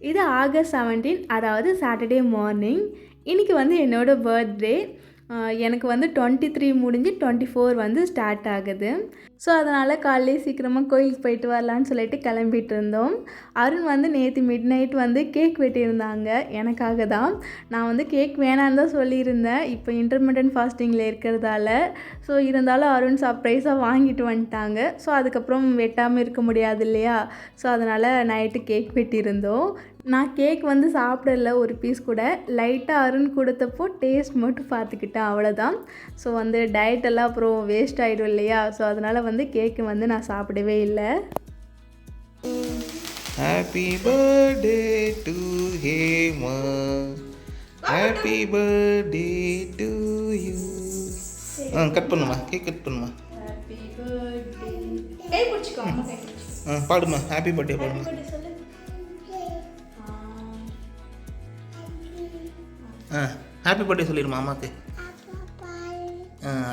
இது ஆகஸ்ட் 17, அதாவது Saturday morning. இன்றைக்கி வந்து என்னோடய பர்த்டே. எனக்கு வந்து 23 முடிஞ்சு 24 வந்து ஸ்டார்ட் ஆகுது. ஸோ அதனால் காலையிலே சீக்கிரமாக கோயிலுக்கு போயிட்டு வரலான்னு சொல்லிட்டு கிளம்பிட்டு இருந்தோம். அருண் வந்து நேற்று மிட் நைட் வந்து கேக் வெட்டியிருந்தாங்க எனக்காக தான். நான் வந்து கேக் வேணான்னு தான் சொல்லியிருந்தேன், இப்போ இன்டர்மிட்டன்ட் ஃபாஸ்டிங்கில் இருக்கிறதால. ஸோ இருந்தாலும் அருண் சர்ப்ரைஸாக வாங்கிட்டு வந்துட்டாங்க. ஸோ அதுக்கப்புறம் வெட்டாமல் இருக்க முடியாது இல்லையா? ஸோ அதனால் நைட்டு கேக் வெட்டியிருந்தோம். நான் கேக் வந்து சாப்பிடல ஒரு பீஸ் கூட. லைட்டாக அருண் கொடுத்தப்போ டேஸ்ட் மட்டும் பார்த்துக்கிட்டேன், அவ்வளோதான். ஸோ வந்து டயட்டெல்லாம் அப்புறம் வேஸ்ட் ஆகிடும் இல்லையா? ஸோ அதனால் வந்து கேக்கு வந்து நான் சாப்பிடவே இல்லை. Happy birthday to Hema, happy birthday to you. Cut பண்ணுமா, கேக் கட் பண்ணுமா. Happy birthday. கை பிடிச்சிக்கோ. பாடுமா, ஹாப்பி பர்த்டே பாடுமா. ஹாப்பி பர்த்டே சொல்லிடுமா அம்மாக்கு.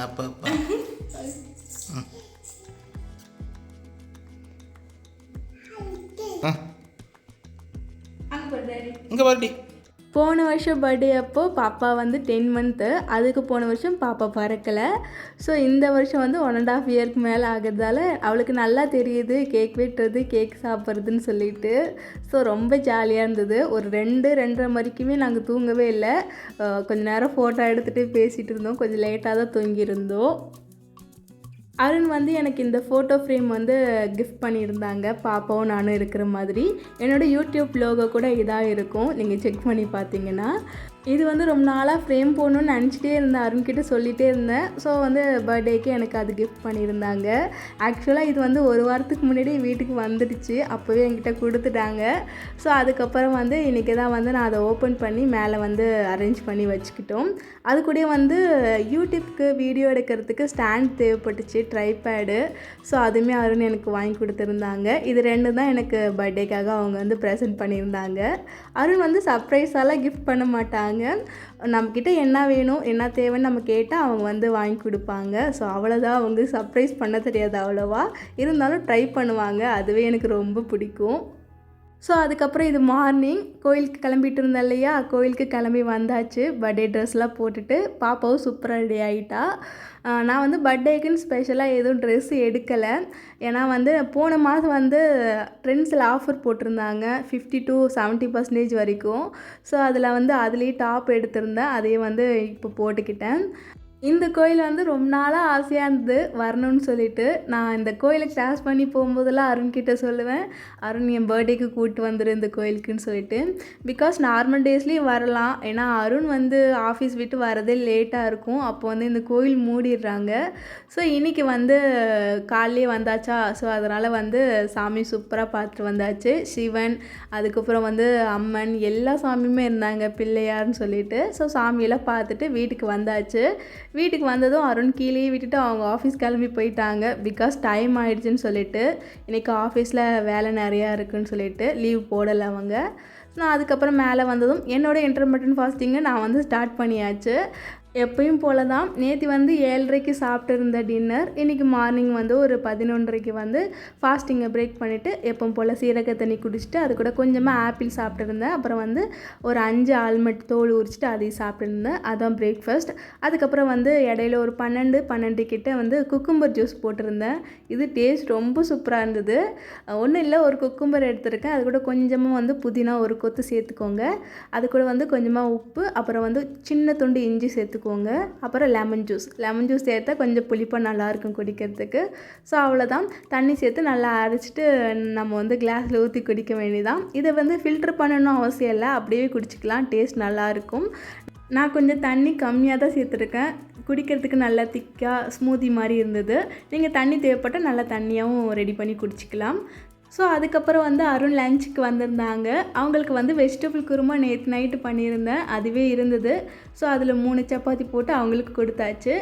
அப்பா அப்பா. இங்கே பர்த்டே. போன வருஷம் பர்த்டே அப்போது பாப்பா வந்து 10 மந்த்து. அதுக்கு போன வருஷம் பாப்பா பிறக்கலை. ஸோ இந்த வருஷம் வந்து 1.5 இயருக்கு மேலே ஆகிறதால அவளுக்கு நல்லா தெரியுது கேக் வெட்டுறது, கேக் சாப்பிட்றதுன்னு சொல்லிட்டு. ஸோ ரொம்ப ஜாலியாக இருந்தது. ஒரு 2-2:30 வரைக்குமே நாங்கள் தூங்கவே இல்லை. கொஞ்சம் நேரம் ஃபோட்டோ எடுத்துகிட்டு பேசிகிட்டு இருந்தோம். கொஞ்சம் லேட்டாக தான் தூங்கியிருந்தோம். அருண் வந்து எனக்கு இந்த ஃபோட்டோ ஃப்ரேம் வந்து கிஃப்ட் பண்ணியிருந்தாங்க, பாப்பாவும் நானும் இருக்கிற மாதிரி. என்னோடய யூடியூப் லோகோ கூட இதாக இருக்கும், நீங்கள் செக் பண்ணி பார்த்தீங்கன்னா. இது வந்து ரொம்ப நாளாக ஃப்ரேம் போடணுன்னு நினச்சிட்டே இருந்தேன், அருண்கிட்ட சொல்லிகிட்டே இருந்தேன். ஸோ வந்து பர்த்டேக்கு எனக்கு அது கிஃப்ட் பண்ணியிருந்தாங்க. ஆக்சுவலாக இது வந்து ஒரு வாரத்துக்கு முன்னாடி வீட்டுக்கு வந்துடுச்சு, அப்போவே என்கிட்ட கொடுத்துட்டாங்க. ஸோ அதுக்கப்புறம் வந்து இன்றைக்கி தான் வந்து நான் அதை ஓப்பன் பண்ணி மேலே வந்து அரேஞ்ச் பண்ணி வச்சுக்கிட்டோம். அது கூட வந்து யூடியூப்க்கு வீடியோ எடுக்கிறதுக்கு ஸ்டாண்ட் தேவைப்பட்டுச்சு, ட்ரைபேடு. ஸோ அதுவுமே அருண் எனக்கு வாங்கி கொடுத்துருந்தாங்க. இது 2 தான் எனக்கு பர்த்டேக்காக அவங்க வந்து ப்ரெசென்ட் பண்ணியிருந்தாங்க. அருண் வந்து சர்ப்ரைஸாலாம் கிஃப்ட் பண்ண மாட்டாங்க. நம்மக்கிட்ட என்ன வேணும் என்ன தேவைன்னு நம்ம கேட்டால் அவங்க வந்து வாங்கி கொடுப்பாங்க. ஸோ அவ்வளோதான், அவங்க சர்ப்ரைஸ் பண்ண தெரியாது அவ்வளோவா, இருந்தாலும் ட்ரை பண்ணுவாங்க. அதுவே எனக்கு ரொம்ப பிடிக்கும். ஸோ அதுக்கப்புறம் இது மார்னிங் கோயிலுக்கு கிளம்பிட்டு இருந்தேன் இல்லையா? கோயிலுக்கு கிளம்பி வந்தாச்சு. பர்த்டே ட்ரெஸ்லாம் போட்டுட்டு பாப்பாவும் சூப்பராக ரெடி ஆகிட்டா. நான் வந்து பர்த்டேக்குன்னு ஸ்பெஷலாக எதுவும் ட்ரெஸ் எடுக்கலை. ஏன்னா வந்து போன மாதம் வந்து ட்ரெண்ட்ஸில் ஆஃபர் போட்டிருந்தாங்க 50-70% வரைக்கும். ஸோ அதில் வந்து அதுலேயே டாப் எடுத்திருந்தேன், அதையே வந்து இப்போ போட்டுக்கிட்டேன். இந்த கோயில் வந்து ரொம்ப நாளாக ஆசையாக இருந்தது வரணும்னு சொல்லிட்டு. நான் இந்த கோயிலுக்கு கிராஸ் பண்ணி போகும்போதெல்லாம் அருண்கிட்ட சொல்லுவேன், அருண் என் பர்த்டேக்கு கூப்பிட்டு வந்துடு இந்த கோயிலுக்குன்னு சொல்லிட்டு. பிகாஸ் நார்மல் டேஸ்லேயும் வரலாம், ஏன்னா அருண் வந்து ஆஃபீஸ் விட்டு வரதே லேட்டாக இருக்கும், அப்போ வந்து இந்த கோயில் மூடிடுறாங்க. ஸோ இன்றைக்கி வந்து காலையிலே வந்தாச்சா, ஸோ அதனால் வந்து சாமி சூப்பராக பார்த்துட்டு வந்தாச்சு. சிவன், அதுக்கப்புறம் வந்து அம்மன், எல்லா சாமியுமே இருந்தாங்க, பிள்ளையார்னு சொல்லிட்டு. ஸோ சாமியெல்லாம் பார்த்துட்டு வீட்டுக்கு வந்தாச்சு. வீட்டுக்கு வந்ததும் அருண் கீழே விட்டுட்டு அவங்க ஆஃபீஸ் கிளம்பி போயிட்டாங்க. பிகாஸ் டைம் ஆகிடுச்சின்னு சொல்லிட்டு, இன்றைக்கி ஆஃபீஸில் வேலை நிறையா இருக்குதுன்னு சொல்லிட்டு லீவ் போடலை அவங்க. நான் அதுக்கப்புறம் மேலே வந்ததும் என்னோடய இன்டர்மிட்டன்ட் ஃபாஸ்டிங்கை நான் வந்து ஸ்டார்ட் பண்ணியாச்சு. எப்பயும் போல தான். நேற்று வந்து 7:30க்கு சாப்பிட்டு இருந்த டின்னர், இன்றைக்கி மார்னிங் வந்து ஒரு 11:30க்கு வந்து ஃபாஸ்டிங்கை பிரேக் பண்ணிவிட்டு எப்பவும் போல் சீரக தண்ணி குடிச்சிட்டு அது கூட கொஞ்சமாக ஆப்பிள் சாப்பிட்டுருந்தேன். அப்புறம் வந்து ஒரு 5 ஆல்மண்ட் தோல் உரிச்சிட்டு அதையும் சாப்பிட்டுருந்தேன். அதுதான் பிரேக்ஃபாஸ்ட். அதுக்கப்புறம் வந்து இடையில ஒரு 12 கிட்ட வந்து குக்கும்பர் ஜூஸ் போட்டிருந்தேன். இது டேஸ்ட் ரொம்ப சூப்பராக இருந்தது. ஒன்றும் இல்லை, ஒரு குக்கும்பர் எடுத்துருக்கேன், அது கூட கொஞ்சமாக வந்து புதினா ஒரு கொத்து சேர்த்துக்கோங்க. அது கூட வந்து கொஞ்சமாக உப்பு, அப்புறம் வந்து சின்ன துண்டு இஞ்சி சேர்த்துக்கோங்க. அப்புறம் லெமன் ஜூஸ் சேர்த்தா கொஞ்சம் புளிப்பாக நல்லாயிருக்கும் குடிக்கிறதுக்கு. ஸோ அவ்வளோதான், தண்ணி சேர்த்து நல்லா அரைச்சிட்டு நம்ம வந்து கிளாஸில் ஊற்றி குடிக்க வேண்டியதான். இதை வந்து ஃபில்ட்ரு பண்ணணும் அவசியம் இல்லை, அப்படியே குடிச்சிக்கலாம், டேஸ்ட் நல்லாயிருக்கும். நான் கொஞ்சம் தண்ணி கம்மியாக தான் சேர்த்துருக்கேன், குடிக்கிறதுக்கு நல்லா திக்காக ஸ்மூதி மாதிரி இருந்தது. நீங்கள் தண்ணி தேவைப்பட்டால் நல்லா தண்ணியாகவும் ரெடி பண்ணி குடிச்சிக்கலாம். ஸோ அதுக்கப்புறம் வந்து அருண் லஞ்சுக்கு வந்திருந்தாங்க. அவங்களுக்கு வந்து வெஜிடபிள் குருமா நேற்று நைட்டு பண்ணியிருந்தேன், அதுவே இருந்தது. ஸோ அதில் 3 சப்பாத்தி போட்டு அவங்களுக்கு கொடுத்தாச்சு.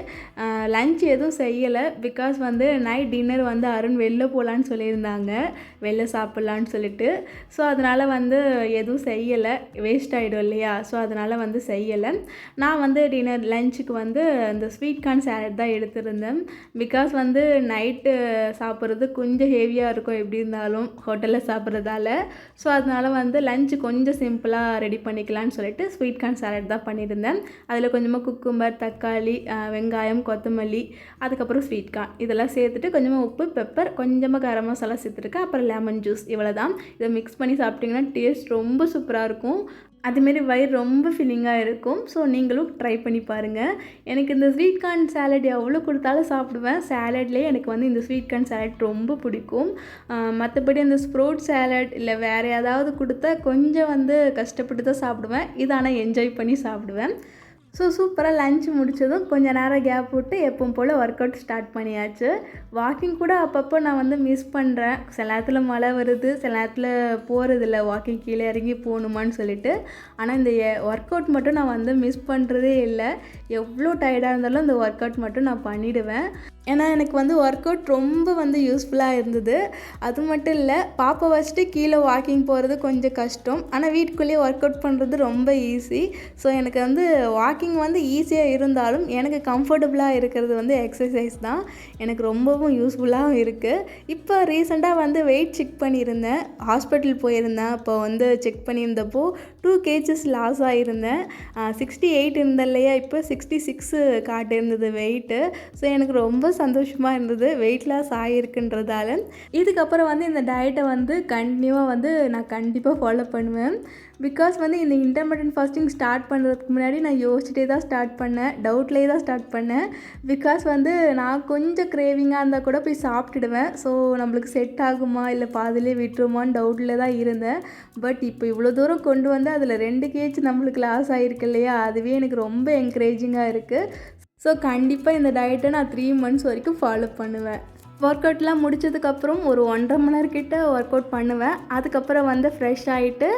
லஞ்ச் எதுவும் செய்யலை, பிகாஸ் வந்து நைட் டின்னர் வந்து அருண் வெளில போகலான்னு சொல்லியிருந்தாங்க, வெளில சாப்பிட்லான்னு சொல்லிட்டு. ஸோ அதனால் வந்து எதுவும் செய்யலை, வேஸ்ட் ஆகிடும் இல்லையா? ஸோ அதனால் வந்து செய்யலை. நான் வந்து லஞ்சுக்கு வந்து இந்த ஸ்வீட் கார்ன் சாலட் தான் எடுத்திருந்தேன். பிகாஸ் வந்து நைட்டு சாப்பிட்றது கொஞ்சம் ஹெவியாக இருக்கும் எப்படி இருந்தாலும். இருந்தாலும் ஹோட்டலில் சாப்பிட்றதால. ஸோ அதனால் வந்து லஞ்சு கொஞ்சம் சிம்பிளாக ரெடி பண்ணிக்கலான்னு சொல்லிட்டு ஸ்வீட் கார்ன் சாலட் தான் பண்ணியிருந்தேன். அதில் கொஞ்சமாக குக்கும்பர், தக்காளி, வெங்காயம், கொத்தமல்லி, அதுக்கப்புறம் ஸ்வீட் கார்ன் இதெல்லாம் சேர்த்துட்டு கொஞ்சமாக உப்பு, பெப்பர், கொஞ்சமாக கரம் மசாலா சேர்த்துருக்கேன். அப்புறம் லெமன் ஜூஸ் இவ்வளோ தான். இதை மிக்ஸ் பண்ணி சாப்பிட்டிங்கன்னா டேஸ்ட் ரொம்ப சூப்பராக இருக்கும். அதுமாரி வயிறு ரொம்ப ஃபில்லிங்காக இருக்கும். ஸோ நீங்களும் ட்ரை பண்ணி பாருங்கள். எனக்கு இந்த ஸ்வீட் கார்ன் சாலட் எவ்வளோ கொடுத்தாலும் சாப்பிடுவேன். சாலட்லேயே எனக்கு வந்து இந்த ஸ்வீட் கார்ன் சாலட் ரொம்ப பிடிக்கும். மற்றபடி அந்த ஸ்ப்ரூட் சாலட் இல்லை வேறு ஏதாவது கொடுத்தா கொஞ்சம் வந்து கஷ்டப்பட்டு தான் சாப்பிடுவேன். இது ஆனால் என்ஜாய் பண்ணி சாப்பிடுவேன். ஸோ சூப்பராக லஞ்ச் முடித்ததும் கொஞ்சம் நேரம் கேப் விட்டு எப்பவும் போல் ஒர்க் அவுட் ஸ்டார்ட் பண்ணியாச்சு. வாக்கிங் கூட அப்பப்போ நான் வந்து மிஸ் பண்ணுறேன். சில நேரத்தில் மழை வருது, சில நேரத்தில் போகிறதில்ல வாக்கிங், கீழே இறங்கி போகணுமான்னு சொல்லிட்டு. ஆனால் இந்த ஒர்க் அவுட் மட்டும் நான் வந்து மிஸ் பண்ணுறதே இல்லை. எவ்வளோ டயர்டாக இருந்தாலும் இந்த ஒர்க் அவுட் மட்டும் நான் பண்ணிவிடுவேன். ஏன்னா எனக்கு வந்து ஒர்க் அவுட் ரொம்ப வந்து யூஸ்ஃபுல்லாக இருந்தது. அது மட்டும் இல்லை, பாப்பா வச்சுட்டு கீழே வாக்கிங் போகிறது கொஞ்சம் கஷ்டம். ஆனால் வீட்டுக்குள்ளேயே ஒர்க் அவுட் பண்ணுறது ரொம்ப ஈஸி. ஸோ எனக்கு வந்து வாக்கிங் வந்து ஈஸியாக இருந்தாலும் எனக்கு கம்ஃபர்டபுளாக இருக்கிறது வந்து எக்ஸசைஸ் தான். எனக்கு ரொம்பவும் யூஸ்ஃபுல்லாகவும் இருக்குது. இப்போ ரீசெண்டாக வந்து வெயிட் செக் பண்ணியிருந்தேன். ஹாஸ்பிட்டல் போயிருந்தேன். அப்போ வந்து செக் பண்ணியிருந்தப்போ 2 kgs லாஸ் ஆகியிருந்தேன். 68 இருந்தேன் இல்லையா, இப்போ 66 காட்டியிருந்தது வெயிட்டு. ஸோ எனக்கு ரொம்ப சந்தோஷமாக இருந்தது வெயிட் லாஸ் ஆகியிருக்குன்றதால. இதுக்கப்புறம் வந்து இந்த டயட்டை வந்து கண்டினியூவாக வந்து நான் கண்டிப்பாக ஃபாலோ பண்ணுவேன். பிகாஸ் வந்து இந்த இன்டர்மிட்டன்ட் ஃபாஸ்டிங் ஸ்டார்ட் பண்ணுறதுக்கு முன்னாடி நான் யோசிச்சுட்டே தான் ஸ்டார்ட் பண்ணேன். டவுட்லேயே தான் ஸ்டார்ட் பண்ணேன். பிகாஸ் வந்து நான் கொஞ்சம் கிரேவிங்காக இருந்தால் கூட போய் சாப்பிட்டுடுவேன். ஸோ நம்மளுக்கு செட் ஆகுமா இல்லை பாதிலே விட்டுருமான்னு டவுட்டில் தான் இருந்தேன். பட் இப்போ இவ்வளோ தூரம் கொண்டு வந்து அதில் 2 kg நம்மளுக்கு லாஸ் ஆகிருக்கு இல்லையா, அதுவே எனக்கு ரொம்ப என்கரேஜிங்காக இருக்குது. ஸோ கண்டிப்பாக இந்த டயட்டை நான் 3 months வரைக்கும் ஃபாலோ பண்ணுவேன். ஒர்க் அவுட்லாம் முடித்ததுக்கப்புறம் ஒரு 1.5 மணி நேரம் கிட்ட ஒர்க் அவுட் பண்ணுவேன். அதுக்கப்புறம் வந்து ஃப்ரெஷ் ஆகிட்டு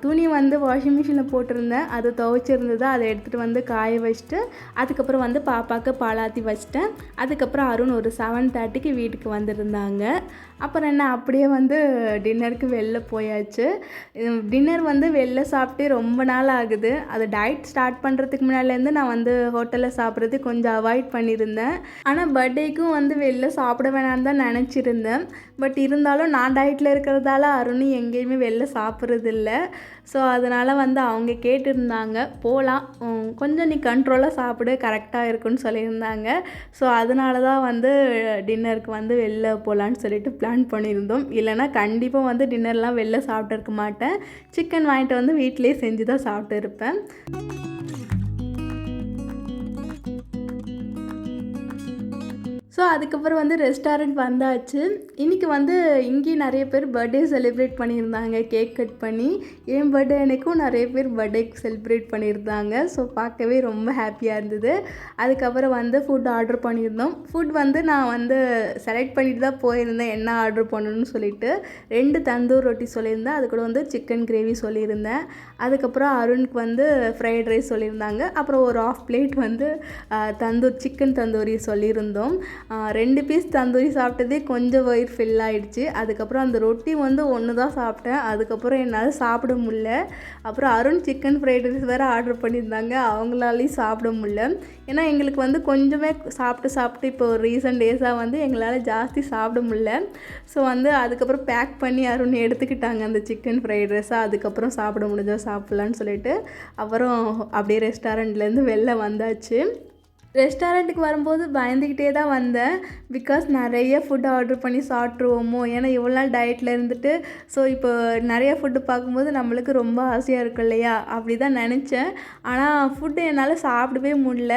துணி வந்து வாஷிங் மிஷினில் போட்டிருந்தேன். அது துவைச்சிருந்தது, அதை எடுத்துகிட்டு வந்து காய வச்சுட்டு அதுக்கப்புறம் வந்து பாப்பாவுக்கு பாலாத்தி வச்சிட்டேன். அதுக்கப்புறம் அருண் ஒரு 7:30க்கு வீட்டுக்கு வந்திருந்தாங்க. அப்புறம் என்ன அப்படியே வந்து டின்னருக்கு வெளில போயாச்சு. டின்னர் வந்து வெளில சாப்பிட்டு ரொம்ப நாள் ஆகுது. அது டயட் ஸ்டார்ட் பண்ணுறதுக்கு முன்னாடிலேருந்து நான் வந்து ஹோட்டலில் சாப்பிட்றது கொஞ்சம் அவாய்ட் பண்ணியிருந்தேன். ஆனால் பர்த்டேக்கும் வந்து வெளில சாப்பிட வேணான்னு தான் நினச்சிருந்தேன். பட் இருந்தாலும் நான் டயட்டில் இருக்கிறதால அருண் எங்கேயுமே வெளில சாப்பிட்றதில்ல. ஸோ அதனால் வந்து அவங்க கேட்டிருந்தாங்க, போகலாம், கொஞ்சம் நீ கண்ட்ரோலாக சாப்பிடு, கரெக்டாக இருக்குன்னு சொல்லியிருந்தாங்க. ஸோ அதனால தான் வந்து டின்னருக்கு வந்து வெளில போகலான்னு சொல்லிட்டு பிளான் பண்ணியிருந்தோம். இல்லைனா கண்டிப்பாக வந்து டின்னர்லாம் வெளில சாப்பிட்டு இருக்க மாட்டேன். சிக்கன் வாங்கிட்டு வந்து வீட்டிலே செஞ்சு தான் சாப்பிட்டு இருப்பேன். ஸோ அதுக்கப்புறம் வந்து ரெஸ்டாரண்ட் வந்தாச்சு. இன்றைக்கி வந்து இங்கேயும் நிறைய பேர் பர்த்டே செலிப்ரேட் பண்ணியிருந்தாங்க, கேக் கட் பண்ணி. என் பர்த்டே அன்னைக்கும் நிறைய பேர் பர்த்டே செலிப்ரேட் பண்ணியிருந்தாங்க. ஸோ பார்க்கவே ரொம்ப ஹாப்பியாக இருந்தது. அதுக்கப்புறம் வந்து ஃபுட் ஆர்டர் பண்ணியிருந்தோம். ஃபுட் வந்து நான் வந்து செலக்ட் பண்ணிட்டு தான் போயிருந்தேன் என்ன ஆர்டர் பண்ணணும்னு சொல்லிட்டு. 2 தந்தூர் ரொட்டி சொல்லியிருந்தேன். அது கூட வந்து சிக்கன் கிரேவி சொல்லியிருந்தேன். அதுக்கப்புறம் அருணுக்கு வந்து ஃப்ரைட் ரைஸ் சொல்லியிருந்தாங்க. அப்புறம் ஒரு 1/2 plate வந்து சிக்கன் தந்தூரி சொல்லியிருந்தோம். 2 பீஸ் தந்தூரி சாப்பிட்டதே கொஞ்சம் வயிறு ஃபில் ஆகிடுச்சு. அதுக்கப்புறம் அந்த ரொட்டி வந்து 1 தான் சாப்பிட்டேன். அதுக்கப்புறம் என்னால் சாப்பிட முடியல. அப்புறம் அருண் சிக்கன் ஃப்ரைட் ரைஸ் வேறு ஆர்டர் பண்ணியிருந்தாங்க. அவங்களாலையும் சாப்பிட முடியல. ஏன்னா எங்களுக்கு வந்து கொஞ்சமே சாப்பிட்டு இப்போ ரீசன்ட் டேஸாக வந்து எங்களால் ஜாஸ்தி சாப்பிட முடியல. ஸோ வந்து அதுக்கப்புறம் பேக் பண்ணி அருண் எடுத்துக்கிட்டாங்க அந்த சிக்கன் ஃப்ரைட் ரைஸாக. அதுக்கப்புறம் சாப்பிட முடிஞ்சால் சாப்பிட்லான்னு சொல்லிட்டு அப்புறம் அப்படியே ரெஸ்டாரண்ட்லேருந்து வெளில வந்தாச்சு. ரெஸ்டாரண்ட்டுக்கு வரும்போது பயந்துக்கிட்டே தான் வந்தேன். பிகாஸ் நிறைய ஃபுட் ஆர்டர் பண்ணி சாப்பிட்ருவோமோ, ஏன்னா இவ்வளோ நாள் டயட்டில் இருந்துட்டு. ஸோ இப்போ நிறைய ஃபுட்டு பார்க்கும்போது நம்மளுக்கு ரொம்ப ஆசையாக இருக்கும் இல்லையா, அப்படி தான் நினச்சேன். ஆனால் ஃபுட்டு என்னால் சாப்பிடவே முடியல.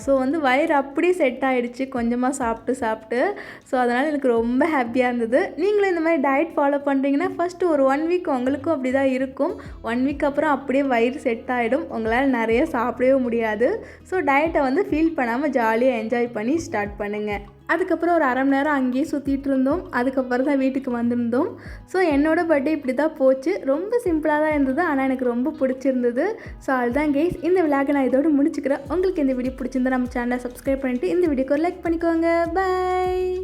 ஸோ வந்து வயிறு அப்படியே செட் ஆகிடுச்சு கொஞ்சமாக சாப்பிட்டு. ஸோ அதனால் எனக்கு ரொம்ப ஹாப்பியாக இருந்தது. நீங்களும் இந்த மாதிரி டயட் ஃபாலோ பண்ணுறீங்கன்னா ஃபஸ்ட்டு ஒரு 1 week உங்களுக்கும் அப்படி தான் இருக்கும். 1 week அப்புறம் அப்படியே வயிறு செட் ஆகிடும். உங்களால் நிறைய சாப்பிடவே முடியாது. ஸோ டயட்டை வந்து ஃபீல் பண்ணாமல் ஜாலியாக என்ஜாய் பண்ணி ஸ்டார்ட் பண்ணுங்கள். அதுக்கப்புறம் ஒரு 1/2 மணி நேரம் அங்கேயே சுற்றிட்டு இருந்தோம். அதுக்கப்புறம் தான் வீட்டுக்கு வந்திருந்தோம். ஸோ என்னோடய பர்த்டே இப்படி தான் போச்சு. ரொம்ப சிம்பிளாக தான் இருந்தது, ஆனால் எனக்கு ரொம்ப பிடிச்சிருந்தது. ஸோ அதுதான் கேஸ், இந்த விளாகை நான் இதோடு முடிச்சுக்கிறேன். உங்களுக்கு இந்த வீடியோ பிடிச்சிருந்தா நம்ம சேனலை சப்ஸ்கிரைப் பண்ணிவிட்டு இந்த வீடியோக்கு ஒரு லைக் பண்ணிக்கோங்க. பை.